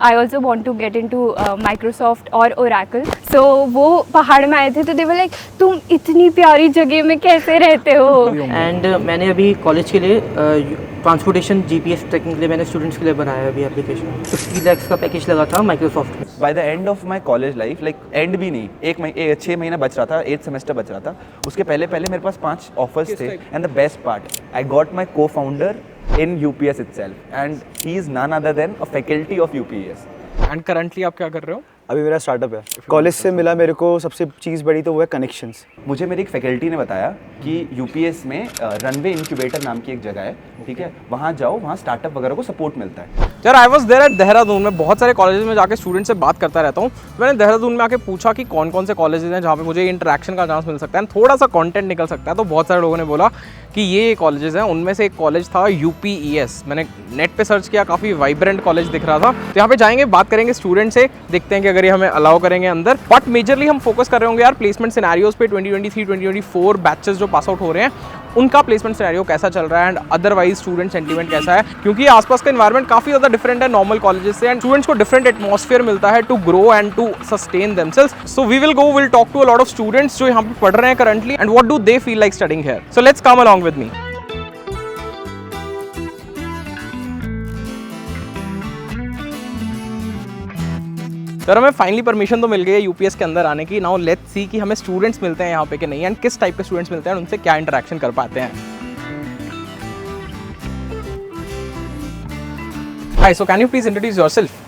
I also want to get into Microsoft और Oracle. सो वो पहाड़ में आए थे तो दे वर लाइक तुम इतनी प्यारी जगह में कैसे रहते हो. एंड मैंने अभी कॉलेज के लिए ट्रांसपोर्टेशन जीपीएस ट्रैकिंग के लिए मैंने स्टूडेंट्स के लिए बनाया अभी एप्लीकेशन. 50 lakhs का पैकेज लगा था माइक्रोसॉफ्ट में. By the end of my college life, like and भी नहीं, 6 महीना बच रहा था, 8th सेमेस्टर बच रहा था, उसके पहले मेरे पास 5 ऑफर्स थे. And the best part, I got my को founder in UPS itself and he is none other than a faculty of UPS. And currently आप क्या कर रहे हो? अभी मेरा स्टार्टअप है. कॉलेज से मिला मेरे को सबसे चीज़ बड़ी तो वो है कनेक्शंस. मुझे मेरी एक फैकल्टी ने बताया कि यूपीएस में रनवे इंक्यूबेटर नाम की एक जगह है, ठीक है, वहाँ जाओ, वहाँ स्टार्टअप वगैरह को सपोर्ट मिलता है. यार I was there at Dehradun में. बहुत सारे कॉलेजेस में जाके स्टूडेंट से बात करता रहता हूँ. तो मैंने देहरादून में आके पूछा कि कौन कौन से कॉलेजेस हैं जहाँ पे मुझे इंटरेक्शन का चांस मिल सकता है, थोड़ा सा कंटेंट निकल सकता है. तो बहुत सारे लोगों ने बोला कि ये कॉलेजेस हैं. उनमें से एक कॉलेज था UPES. मैंने नेट पे सर्च किया, काफ़ी वाइब्रेंट कॉलेज दिख रहा था. तो यहाँ पे जाएंगे, बात करेंगे स्टूडेंट से, देखते हैं कि अगर ये हमें अलाउ करेंगे अंदर. बट मेजरली हम फोकस कर रहे होंगे यार प्लेसमेंट सिनेरियोज पे. 2023-2024 बैचेस जो पास आउट हो रहे हैं उनका प्लेसमेंट सिनेरियो कैसा चल रहा है एंड अदरवाइज स्टूडेंट सेंटीमेंट कैसा है, क्योंकि आसपास का एनवायरनमेंट काफ़ी ज़्यादा डिफरेंट है नॉर्मल कॉलेजेस से. एंड स्टूडेंट्स को डिफरेंट एटमॉस्फेयर मिलता है to grow and to sustain themselves. So we will talk to a lot of students जो यहाँ पे पढ़ रहे हैं currently and what do they feel like studying here. So let's come along with me. Sir हमें finally permission तो मिल गई है यूपीएस के अंदर आने की. नाउ लेट्स सी कि हमें स्टूडेंट्स मिलते हैं यहाँ पे कि नहीं एंड किस टाइप के स्टूडेंट्स मिलते हैं उनसे क्या इंटरेक्शन कर पाते हैं. Hi, so can you please introduce yourself?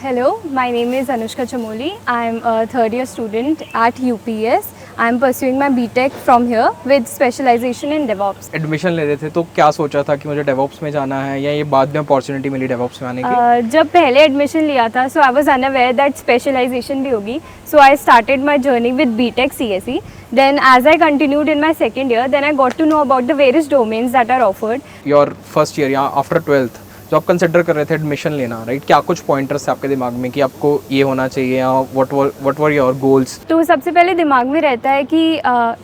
Hello, my name is Anushka Chamoli. I am a third year student at UPS. I am pursuing my BTech from here with specialization in DevOps. Admission ले रहे थे तो क्या सोचा था कि मुझे DevOps में जाना है या ये बाद में अपॉर्चुनिटी मिली डेवऑप्स में आने की? जब पहले एडमिशन लिया था so I was unaware that specialization भी होगी. So I started my journey with BTech CSE. Then as I continued in my second year, then I got to know about the various domains that are offered. Your first year या after 12th जो आप consider कर रहे थे admission लेना, right, क्या कुछ pointers थे आपके दिमाग में कि आपको ये होना चाहिए या व्हाट वर योर गोल्स? तो सबसे पहले दिमाग में रहता है कि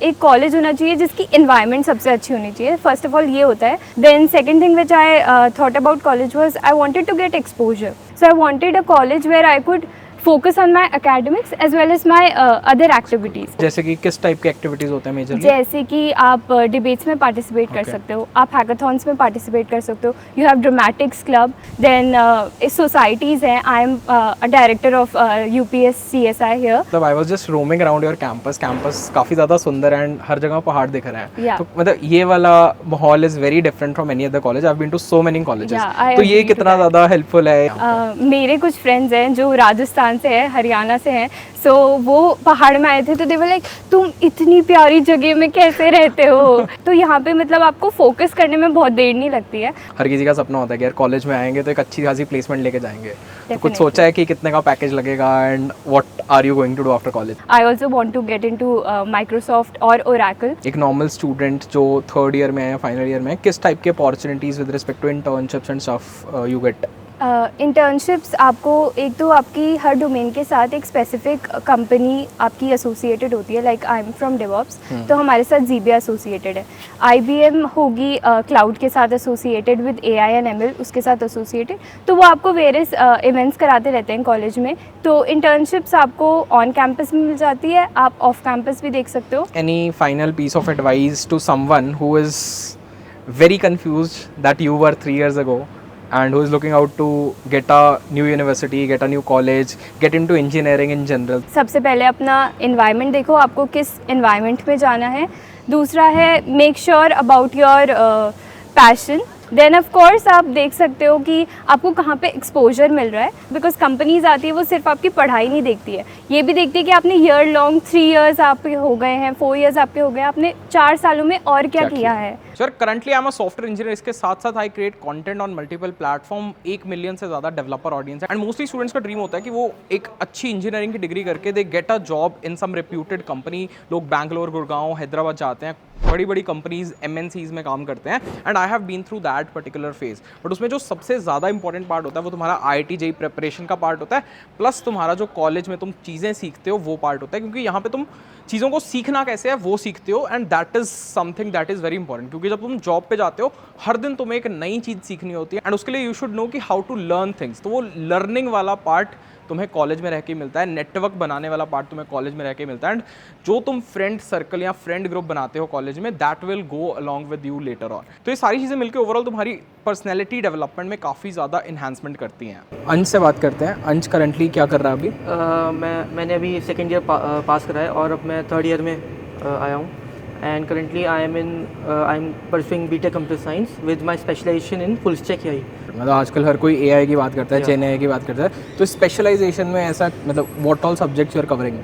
एक कॉलेज होना चाहिए जिसकी इन्वायरमेंट सबसे अच्छी होनी चाहिए. फर्स्ट ऑफ ऑल ये होता है. Then second thing which I thought about college was I wanted to get exposure. So I wanted a college where I could focus on my academics as well as my other activities. जैसे कि किस type के activities होते हैं majorly? जैसे कि आप debates में पार्टिसिपेट कर सकते हो, आप हैकाथॉन्स में पार्टिसिपेट कर सकते हो, you have dramatics club, then societies हैं. I am a director of UPS CSI here. मतलब I was just roaming around your campus. काफ़ी ज़्यादा सुंदर है एंड हर जगह पहाड़ दिख रहे हैं. Yeah. तो मतलब ये वाला माहौल is very different from any other college. I have been to so many colleges. तो ये कितना ज़्यादा हेल्पफुल है? मेरे कुछ फ्रेंड्स हैं जो राजस्थान से है, हरियाणा से हैं. सो वो पहाड़ में आए थे तो दे वर लाइक तुम इतनी प्यारी जगह में कैसे रहते हो. तो यहाँ पे मतलब आपको फोकस करने में बहुत देर नहीं लगती है. हर किसी का सपना होता है कि यार कॉलेज में आएंगे तो एक अच्छी खासी प्लेसमेंट लेके जाएंगे. तो कुछ Definitely. सोचा है कि कितने का पैकेज लगेगा and what are you going to do after college? I also want to get into Microsoft और ओरेकल. एक नॉर्मल स्टूडेंट जो थर्ड ईयर में है, फाइनल ईयर में है, किस टाइप के opportunities with respect to internships and stuff you get? Internships आपको एक तो आपकी हर डोमेन के साथ एक स्पेसिफिक कंपनी आपकी एसोसिएटेड होती है. Like I am from DevOps तो हमारे साथ ZBA एसोसिएटेड है. IBM होगी क्लाउड के साथ associated, with AI and ML उसके साथ एसोसिएटेड. तो वो आपको वेरियस इवेंट्स कराते रहते हैं कॉलेज में. तो इंटर्नशिप्स आपको ऑन कैंपस में मिल जाती है, आप ऑफ कैंपस भी देख सकते हो. Any final piece of advice to someone who is very confused that you were 3 years ago and who is looking out to get a new university, get a new college, get into engineering in general? सबसे पहले अपना environment देखो, आपको किस environment में जाना है. दूसरा है make sure about your passion. Then of course आप देख सकते हो कि आपको कहाँ पे एक्सपोजर मिल रहा है. बिकॉज कंपनीज आती है वो सिर्फ आपकी पढ़ाई नहीं देखती है, ये भी देखती है कि आपने ईयर लॉन्ग 3 years आपके हो गए हैं, 4 years आपके हो गए, आपने 4 सालों में और क्या किया है. Sir currently I am a software engineer. इसके साथ साथ I create content on multiple platform. 1 million से ज़्यादा डेवलपर ऑडियंस है एंड मोस्टली स्टूडेंट्स का ड्रीम होता है कि वो एक अच्छी इंजीनियरिंग की डिग्री करके they get a job in some reputed company. लोग बैंगलोर, गुड़गांव, हैदराबाद जाते हैं, बड़ी बड़ी कंपनीज MNCs में काम करते हैं and I have been through that particular phase. But उसमें जो सबसे ज़्यादा इंपॉर्टेंट पार्ट होता है वो तुम्हारा IIT JEE प्रिपरेशन का पार्ट होता है, प्लस तुम्हारा जो कॉलेज में तुम चीज़ें सीखते हो वो पार्ट होता है. क्योंकि यहाँ पे तुम चीज़ों को सीखना कैसे है वो सीखते हो and that is something that is very important. क्योंकि क्योंकि जब तुम जॉब पे जाते हो हर दिन तुम्हें एक नई चीज़ सीखनी होती है एंड उसके लिए यू शुड नो कि हाउ टू लर्न थिंग्स। तो वो लर्निंग वाला पार्ट तुम्हें कॉलेज में रह के मिलता है, नेटवर्क बनाने वाला पार्ट तुम्हें कॉलेज में रह के मिलता है एंड जो तुम फ्रेंड सर्कल या फ्रेंड ग्रुप बनाते हो कॉलेज में that will go along with you later on. तो ये सारी चीज़ें मिलकर ओवरऑल तुम्हारी पर्सनैलिटी डेवलपमेंट में काफ़ी ज़्यादा इन्हांसमेंट करती हैं। अंश से बात करते हैं। अंश करंटली क्या कर रहा है अभी? मैंने अभी सेकेंड ईयर पास करा है और अब मैं थर्ड ईयर में आया हूँ and currently I am pursuing BTech computer science with my specialization in full stack AI. मतलब आजकल हर कोई एआई की बात करता है, चेन एआई की बात करता है, तो स्पेशलाइजेशन में ऐसा मतलब what all subjects you are covering?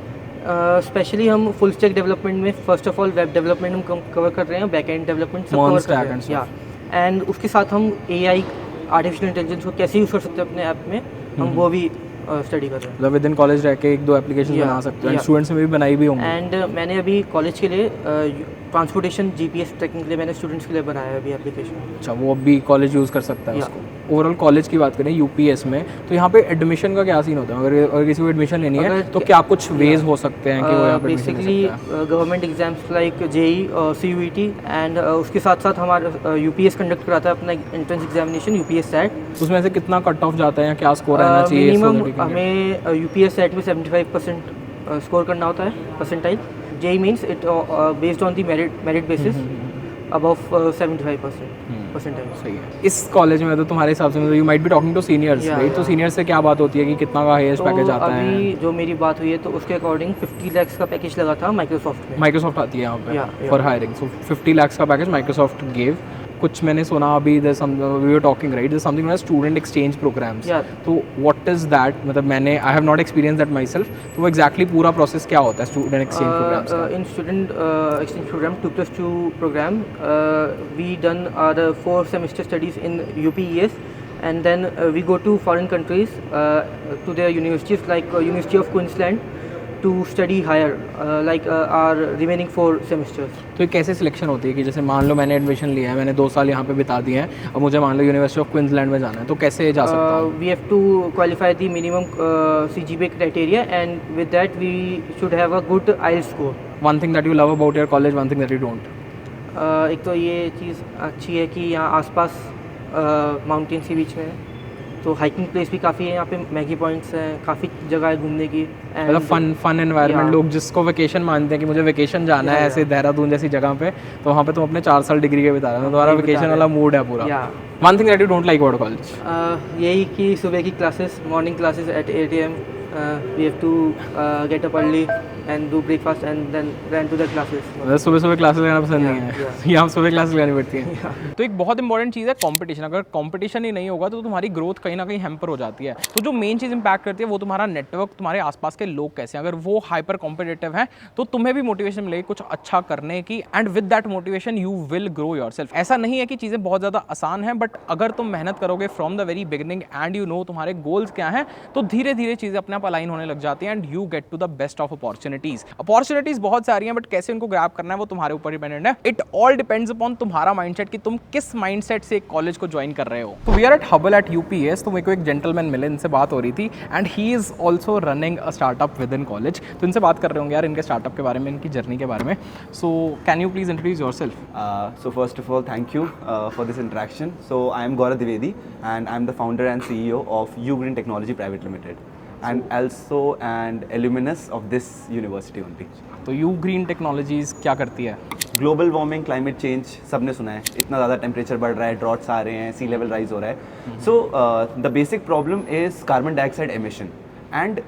Specially हम फुल स्टैक डेवलपमेंट में first of all web development हम कवर कर रहे हैं, बैक एंड डेवलपमेंट सब कवर कर रहे हैं या एंड उसके साथ हम एआई आर्टिफिशियल इंटेलिजेंस को कैसे यूज़ कर सकते हैं अपने ऐप में हम वो भी स्टडी कर रहे हैं। मतलब विद इन कॉलेज रह के एक दो एप्लीकेशन बना सकते हो एंड स्टूडेंट्स ने भी बनाई भी होंगी। एंड मैंने अभी कॉलेज के लिए ट्रांसपोर्टेशन जीपीएस ट्रैकिंग के लिए मैंने स्टूडेंट्स के लिए बनाया है अभी एप्लीकेशन। अच्छा, वो अभी कॉलेज यूज़ कर सकता है उसको। ओवरऑल कॉलेज की बात करें यूपीएस में, तो यहाँ पे एडमिशन का क्या सीन होता है? अगर किसी को एडमिशन लेनी है तो क्या कुछ वेज हो सकते हैं कि वो यहाँ पे basically government exams like JEE CUET and उसके साथ साथ हमारा यूपीएस कंडक्ट कराता है अपना एंट्रेंस एग्जामिनेशन यूपीएस सेट। उसमें से कितना कट ऑफ जाता है या क्या स्कोर रहना चाहिए? मिनिमम हमें यूपीएस सेट में 75% स्कोर करना होता है percentile. JEE means it based on the merit basis above 75% percentile. सही है। इस कॉलेज में तो तुम्हारे हिसाब से मतलब you might be talking to seniors right? तो सीनियर्स से क्या बात होती है कि कितना का हाईएस्ट पैकेज आता है? अभी जो मेरी बात हुई है तो उसके अकॉर्डिंग 50 लाख का पैकेज लगा था माइक्रोसॉफ्ट में। माइक्रोसॉफ्ट आती है यहाँ पे फॉर हायरिंग, सो 50 लाख का पैकेज माइक्रोसॉफ्ट गिव। कुछ मैंने सुना अभी we were talking right student exchange programs, तो व्हाट इज दैट? मतलब मैंने I have not experience that myself, तो वो एक्जैक्टली पूरा प्रोसेस क्या होता है student exchange programs? In student exchange program 2+2 program we done our 4 semester studies in UPES and then we go to foreign countries to their universities like University of Queensland to study higher like our remaining 4 semesters. तो ये कैसे selection होती है कि जैसे मान लो मैंने admission लिया है, मैंने 2 साल यहाँ पे बिता दिए हैं, अब मुझे मान लो यूनिवर्सिटी ऑफ क्वींसलैंड में जाना है, तो कैसे जा सकता हूँ? We have to qualify the minimum CGPA criteria and with that we should have a good IELTS score. One thing that you love about your college, one thing that you don't? एक तो ये चीज़ अच्छी है कि यहाँ आसपास mountains के बीच में है, तो हाइकिंग प्लेस भी काफ़ी है यहाँ पे, मैगी पॉइंट्स हैं, काफ़ी जगह है घूमने की। मतलब फन एनवायरनमेंट, लोग जिसको वेकेशन मानते हैं कि मुझे वेकेशन जाना है ऐसे देहरादून जैसी जगह पे, तो वहाँ पे तुम अपने 4 साल डिग्री के बिता रहे हो, तुम्हारा वेकेशन वाला मूड है पूरा। One thing that you don't like about college? यही कि सुबह की classes, morning classes at 8 AM we have to get up early and do breakfast and then run to the classes. सुबह क्लासेस लगाना पसंद नहीं है? यहाँ सुबह क्लासेस लगानी पड़ती है। तो एक बहुत इंपॉर्टेंट चीज़ है कंपटीशन। अगर कंपटीशन ही नहीं होगा तो तुम्हारी ग्रोथ कहीं ना कहीं हैम्पर हो जाती है। तो जो मेन चीज़ इंपैक्ट करती है वो तुम्हारा नेटवर्क, तुम्हारे आसपास के लोग कैसे हैं। अगर वो हाइपर कॉम्पिटिटिव हैं तो तुम्हें भी मोटिवेशन मिलेगी कुछ अच्छा करने की, and with that motivation you will grow yourself. ऐसा नहीं है कि चीज़ें बहुत ज़्यादा आसान हैं, बट अगर तुम मेहनत करोगे from the very beginning and you know तुम्हारे गोल्स क्या हैं, तो धीरे धीरे चीज़ें अपने आप अलाइन होने लग जाती हैं and you get to the best of opportunities बहुत सारी हैं, बट कैसे उनको ग्रैब करना है वो तुम्हारे ऊपर डिपेंडेंट है। इट ऑल डिपेंड्स अपॉन तुम्हारा माइंडसेट कि तुम किस माइंडसेट से एक कॉलेज को ज्वाइन कर रहे हो। तो we are at Hubble at UPS, तो मेरे को एक जेंटलमैन मिले, इनसे बात हो रही थी and he is also running a startup with in college. तो इनसे बात कर रहे होंगे यार इनके स्टार्टअप के बारे में, इनकी जर्नी के बारे में। सो can you please introduce yourself? So first of all, thank you for this interaction. So I am Gaurav Dwivedi and I am the founder and CEO of Ugreen Technology Private Limited and also an alumnus of this university only. तो Ugreen Technologies क्या करती है? Global warming, climate change सबने सुना है, इतना ज़्यादा temperature बढ़ रहा है, ड्रॉट्स आ रहे हैं, सी लेवल राइज हो रहा है। So the basic problem is carbon dioxide emission and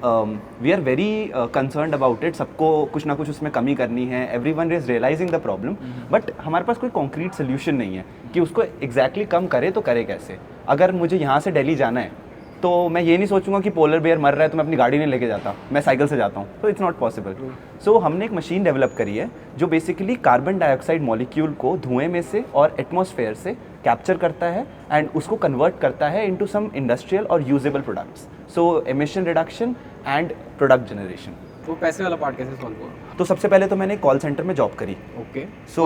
we are very concerned about it. सबको कुछ ना कुछ उसमें कमी करनी है, everyone is realizing the problem, but हमारे पास कोई कॉन्क्रीट सोल्यूशन नहीं है कि उसको एग्जैक्टली कम करे तो करे कैसे। अगर मुझे यहाँ से दिल्ली जाना है तो मैं ये नहीं सोचूंगा कि पोलर बेयर मर रहा है तो मैं अपनी गाड़ी नहीं लेके जाता, मैं साइकिल से जाता हूँ, तो इट्स नॉट पॉसिबल। सो हमने एक मशीन डेवलप करी है जो बेसिकली कार्बन डाइऑक्साइड मॉलिक्यूल को धुएं में से और एटमॉस्फेयर से कैप्चर करता है एंड उसको कन्वर्ट करता है इनटू सम इंडस्ट्रियल और usable products, so emission reduction and product generation. तो पैसे वाला पार्ट कैसे सॉल्व हुआ? तो सबसे पहले तो मैंने कॉल सेंटर में जॉब करी। ओके, सो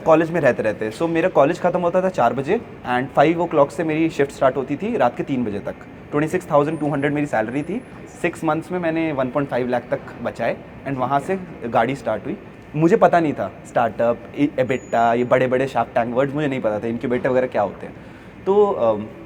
कॉलेज में रहते रहते सो मेरा कॉलेज खत्म होता था 4 बजे एंड 5 o'clock से मेरी शिफ्ट स्टार्ट होती थी रात के 3 बजे तक। 26,200 मेरी सैलरी थी। 6 months में मैंने 1.5 लाख तक बचाए एंड वहाँ से गाड़ी स्टार्ट हुई मुझे पता नहीं था स्टार्टअप, एबिटा, ये बड़े बड़े शार्क टैंक वर्ड्स मुझे नहीं पता था, इनक्यूबेटर वगैरह क्या होते हैं। तो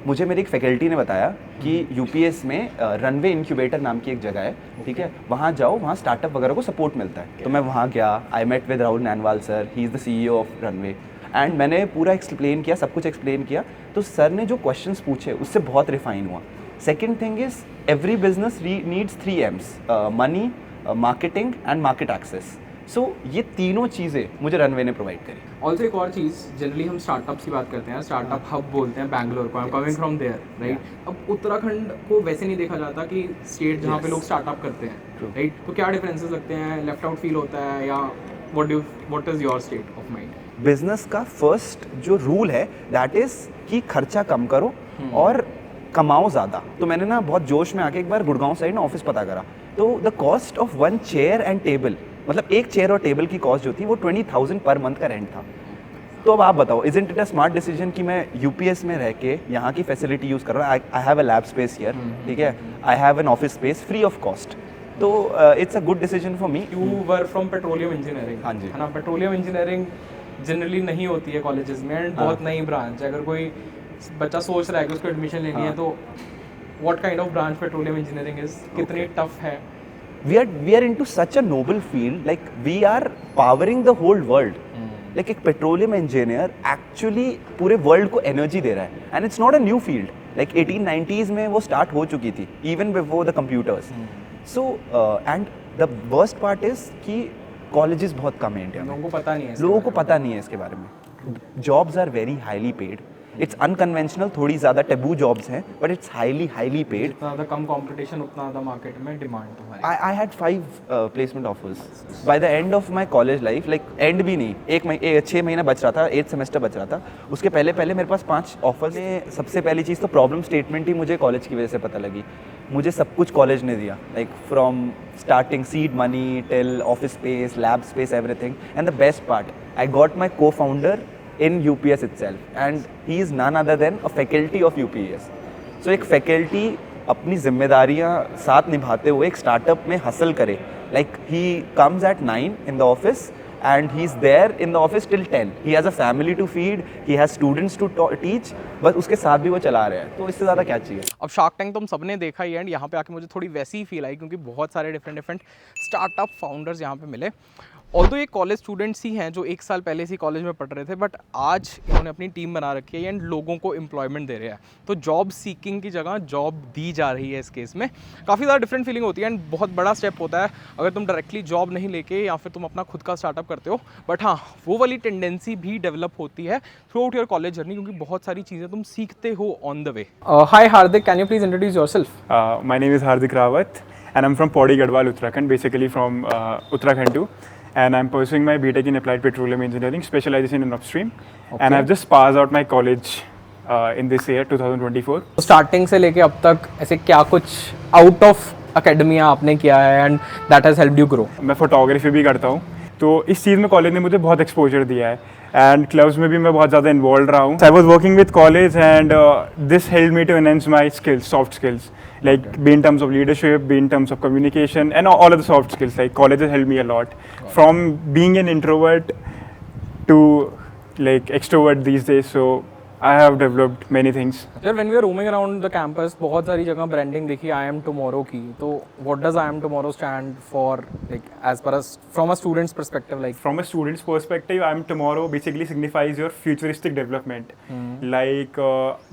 मुझे मेरी एक फैकल्टी ने बताया कि यूपीएस में रनवे इंक्यूबेटर नाम की एक जगह है, ठीक है, वहाँ जाओ, वहाँ स्टार्टअप वगैरह को सपोर्ट मिलता है। तो मैं वहाँ गया, I met with Rahul Nainwal sir, he is the CEO of Runway, and मैंने पूरा एक्सप्लेन किया, सब कुछ एक्सप्लेन किया। तो सर ने जो क्वेश्चंस पूछे उससे बहुत रिफाइन हुआ। Second thing is every business needs 3 M's, money, marketing and market access. So ये तीनों चीज़ें मुझे रनवे ने प्रोवाइड करी। ऑल्सो एक और चीज़, जनरली हम स्टार्टअप्स की बात करते हैं, स्टार्टअप हब बोलते हैं बैंगलोर को, I am coming from there, right. अब उत्तराखंड को वैसे नहीं देखा जाता कि स्टेट जहाँ पे लोग स्टार्टअप करते हैं, राइट। तो क्या डिफरेंसेस लगते हैं, लेफ्ट आउट फील होता है, या what is your state of mind? Business का फर्स्ट जो रूल है दैट इज़ कि खर्चा कम करो और कमाओ ज़्यादा। तो मैंने ना बहुत जोश में आके एक बार गुड़गांव साइड ना ऑफिस पता करा, तो the cost of 1 chair and table, मतलब एक चेयर और टेबल की कॉस्ट जो थी वो 20,000 पर मंथ का रेंट था। तो अब आप बताओ, isn't it a smart decision कि मैं यूपीएस में रह के यहाँ की फैसिलिटी यूज़ कर रहा हूँ। I have a lab space here, ठीक है, I have an office space free of cost. तो it's a good decision for me. You were from petroleum engineering, हाँ जी, है ना। पेट्रोलियम इंजीनियरिंग जनरली नहीं होती है कॉलेजेस में, एंड बहुत नई ब्रांच है। अगर कोई बच्चा सोच रहा है कि उसको एडमिशन लेनी है, तो what kind of branch petroleum engineering is, कितनी टफ है? we are into such a noble field, like we are powering the whole world. like एक पेट्रोलियम इंजीनियर एक्चुअली पूरे वर्ल्ड को एनर्जी दे रहा है, and it's not a new field. Like 1890s में वो start हो चुकी थी, even before the computers. So and the worst part is कि कॉलेजेस बहुत कम है इंडिया में, लोगों को पता नहीं है, लोगों को पता नहीं है इसके बारे में। Jobs are very highly paid, it's unconventional, थोड़ी ज़्यादा टेबू जॉब्स हैं, बट इट्स हाईली पेड। जितना ज़्यादा कम कंपटीशन उतना ज़्यादा मार्केट में डिमांड तो है। I had 5 placement offers. By the end of my college life, like end भी नहीं, 6 महीना बच रहा था, 8th सेमेस्टर बच रहा था, उसके पहले मेरे पास 5 ऑफर्स थे। सबसे पहली चीज़ तो प्रॉब्लम स्टेटमेंट ही मुझे कॉलेज की वजह से पता लगी। मुझे सब कुछ कॉलेज ने दिया, like from starting seed money till office space, lab space, everything. And the best part, I got my co-founder in UPS itself, and he is none other than a faculty of UPS. So एक faculty अपनी जिम्मेदारियां साथ निभाते हुए एक startup में hustle करे, like he comes at 9 in the office and he's there in the office till 10. He has a family to feed, he has students to teach, बस उसके साथ भी वो चला रहा है। तो इससे ज़्यादा क्या चाहिए? अब शार्क टैंक तो हम सबने देखा ही है, एंड यहाँ पे आके मुझे थोड़ी वैसी ही फील आई, क्योंकि बहुत सारे डिफरेंट स्टार्टअप फाउंडर्स यहाँ पे मिले। ऑल्दो ये कॉलेज स्टूडेंट्स ही हैं जो 1 साल पहले इसी कॉलेज में पढ़ रहे थे, बट आज इन्होंने अपनी टीम बना रखी है एंड लोगों को एम्प्लॉयमेंट दे रहे हैं। तो जॉब सीकिंग की जगह जॉब दी जा रही है इस केस में। काफ़ी ज़्यादा डिफरेंट फीलिंग होती है, एंड बहुत बड़ा स्टेप होता है अगर तुम डायरेक्टली जॉब नहीं लेके या फिर तुम अपना खुद का स्टार्टअप करते हो। बट हाँ, वो वाली टेंडेंसी भी डेवलप होती है through out your college journey, क्योंकि बहुत सारी चीज़ें तुम सीखते हो on the way. Hi Hardik, can you please introduce yourself? My name is Hardik Rawat, and I'm from Pauri Garhwal, Uttarakhand, basically from Uttarakhand too. And I'm pursuing my BTech in Applied Petroleum Engineering, specialization in upstream. And I've just passed out my college in this year, 2024. Starting से लेके अब तक ऐसे क्या कुछ out of academia आपने किया है and that has helped you grow? मैं फोटोग्राफी भी करता हूँ, तो इस चीज़ में कॉलेज ने मुझे बहुत एक्सपोजर दिया है, एंड क्लब्स में भी मैं बहुत ज़्यादा इन्वॉल्व रहा हूँ। I was working with college and this help me to enhance my skills, soft skills, like be in terms of leadership, be in terms of communication, and all of the soft skills. Like colleges helped me a lot, from being an introvert to like extrovert these days. So I have developed many things. यार when we are roaming around the campus, बहुत सारी जगह branding देखी आई am tomorrow की। तो what does I am tomorrow stand for, like as per from a students perspective? Like From a student's perspective, I'm tomorrow basically signifies your futuristic development. Like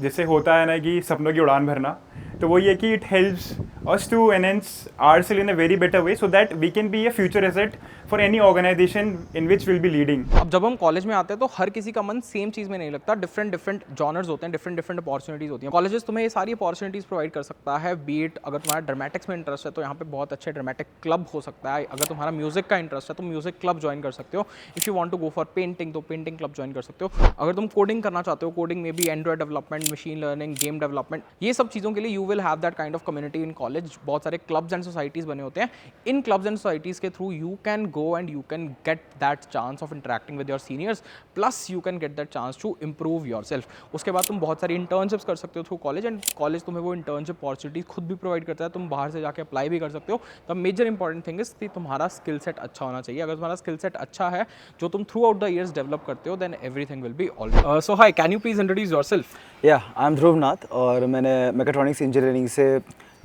जैसे होता है ना कि सपनों की उड़ान भरना, तो वो ये कि it helps us to enhance ourselves in a very better way so that we can be a future asset for any organization in which we'll be leading. अब जब हम कॉलेज में आते हैं तो हर किसी का मन सेम चीज़ में नहीं लगता, डिफरेंट जॉनर्स होते हैं, डिफरेंट अपॉर्चुनिटीज़ होती हैं। कॉलेजेस तुम्हें ये सारी अपॉर्चुनिटीज़ प्रोवाइड कर सकता है। बीट अगर तुम्हारा ड्रामेटिक्स में इंटरेस्ट है तो यहाँ पे बहुत अच्छे ड्रामेटिक क्लब हो सकता है। अगर तुम्हारा म्यूजिक का इंटरेस्ट है तो म्यूजिक क्लब ज्वाइन कर सकते हो। If you want to go for painting तो पेंटिंग क्लब ज्वाइन कर सकते हो। अगर तुम कोडिंग करना चाहते हो, कोडिंग में भी android development, machine learning, game development, ये सब चीज़ों के लिए you will have that kind of community in college. बहुत सारे क्लब्स एंड सोसाइटीज़ बने होते हैं. इन क्लब्स एंड सोसाइटीज़ के through you can go and you can get that chance of interacting with your seniors, plus you can get that chance to improve yourself. उसके बाद तुम बहुत सारी इंटर्नशिप्स कर सकते हो थ्रू कॉलेज, एंड कॉलेज तुम्हें वो इंटर्नशिप अपॉर्चुनिटी खुद भी प्रोवाइड करता है. तुम बाहर से जाके अप्लाई भी कर सकते हो. The major important thing is कि तुम्हारा स्किल सेट अच्छा होना चाहिए. अगर तुम्हारा स्किल सेट अच्छा है जो तुम throughout the years develop करते हो, then everything will be all. So hi, can you please introduce yourself? या आई एम ध्रुव नाथ और मैंने मैकेट्रॉनिक्स इंजीनियरिंग से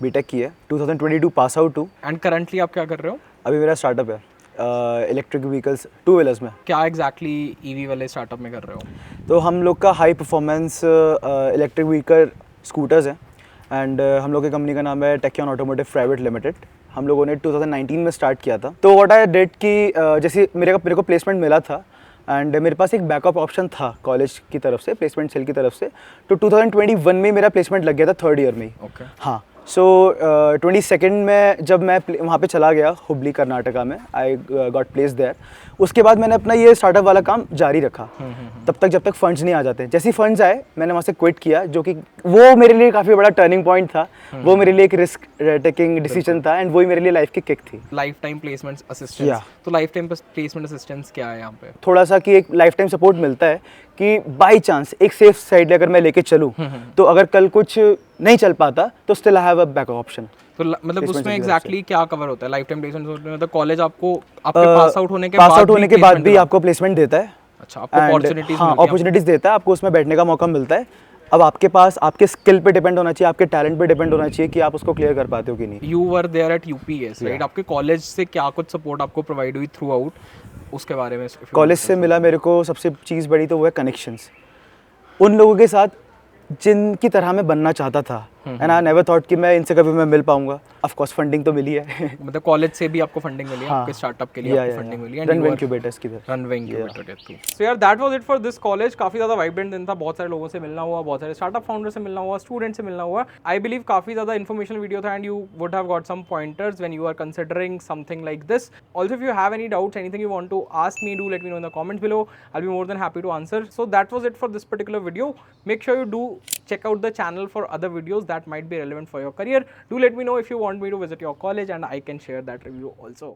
बीटेक की है. 2022 पास आउट हूँ. एंड करंटली आप क्या कर रहे हो? अभी मेरा स्टार्टअप है इलेक्ट्रिक व्हीकल्स, 2 व्हीलर्स में. क्या एग्जैक्टली ईवी वाले स्टार्टअप में कर रहे हो? तो हम लोग का high performance electric vehicle scooters हैं. एंड हम लोग की कंपनी का नाम है टेक्योन ऑटोमोटिव प्राइवेट लिमिटेड. हम लोगों ने 2019 में स्टार्ट किया था. तो व्हाट आई डिड कि जैसे मेरे को प्लेसमेंट मिला था एंड मेरे पास एक बैकअप ऑप्शन था कॉलेज की तरफ से, प्लेसमेंट सेल की तरफ से. तो 2021 में मेरा प्लेसमेंट लग गया था 3rd ईयर में ही. Okay. हाँ. सो 22nd में जब मैं वहाँ पे चला गया हुबली कर्नाटका में, आई गॉट प्लेस देयर. उसके बाद मैंने अपना ये स्टार्टअप वाला काम जारी रखा तब तक जब तक फंड्स नहीं आ जाते. जैसे ही फंड्स आए मैंने वहाँ से क्विट किया, जो कि वो मेरे लिए काफ़ी बड़ा टर्निंग पॉइंट था. वो मेरे लिए एक रिस्क टेकिंग डिसीजन था एंड वही मेरे लिए लाइफ की किक थी. Life time placement assistance. Yeah. तो लाइफ टाइम प्लेसमेंट असिस्टेंस क्या है यहाँ पे? थोड़ा सा कि एक लाइफ टाइम सपोर्ट मिलता है कि बाई चांस एक सेफ साइड अगर मैं लेके चलूँ तो अगर कल कुछ नहीं चल पाता तो still I have a backup option. तो मतलब Placement उसमें की तरफ एग्जैक्टली क्या कवर होता है? लाइफ टाइम प्लेसमेंट मतलब कॉलेज आपको आपके पास आउट होने के बाद भी आपको प्लेसमेंट देता है. अच्छा, आपको And, अपॉर्चुनिटीज हाँ, अपॉर्चुनिटीज देता है. आपको उसमें बैठने का मौका मिलता है. अब आपके पास आपके स्किल पे डिपेंड होना चाहिए, आपके टैलेंट पे डिपेंड होना चाहिए कि आप उसको क्लियर कर पाते हो कि नहीं. You were there at UPS, right? आपके कॉलेज से क्या कुछ सपोर्ट आपको प्रोवाइड हुई थ्रू आउट, उसके बारे में? कॉलेज से मिला मेरे को सबसे चीज़ बड़ी तो वो है कनेक्शंस. उन लोगों के साथ जिनकी तरह मैं बनना चाहता था. एंड आई नेवर थॉट कि मैं इनसे कभी मैं मिल पाऊंगा. ऑफ कोर्स फंडिंग तो मिली है. मतलब कॉलेज से भी आपको फंडिंग मिली है? हाँ. आपके स्टार्टअप के लिए आपको फंडिंग मिली है? रनवे इंक्यूबेटर्स की तरफ. रनवे इंक्यूबेटर के थ्रू. सो यार, that was it for this college. काफी ज्यादा वाइब्रेंट दिन था. बहुत सारे लोगों से मिलना हुआ, बहुत सारे स्टार्टअप फाउंडर से मिलना हुआ, स्टूडेंट से मिलना हुआ. आई बिलीव काफी ज्यादा इन्फॉर्मेशनल वीडियो था and you would have got some pointers when you are considering something like this. Also if you have any doubts, anything you want to ask me, do let me know in the comments below. I will be more than happy to answer. So that was it for this particular video. Make sure you do check out the channel for other videos that might be relevant for your career. Do let me know if you want me to visit your college and I can share that review also.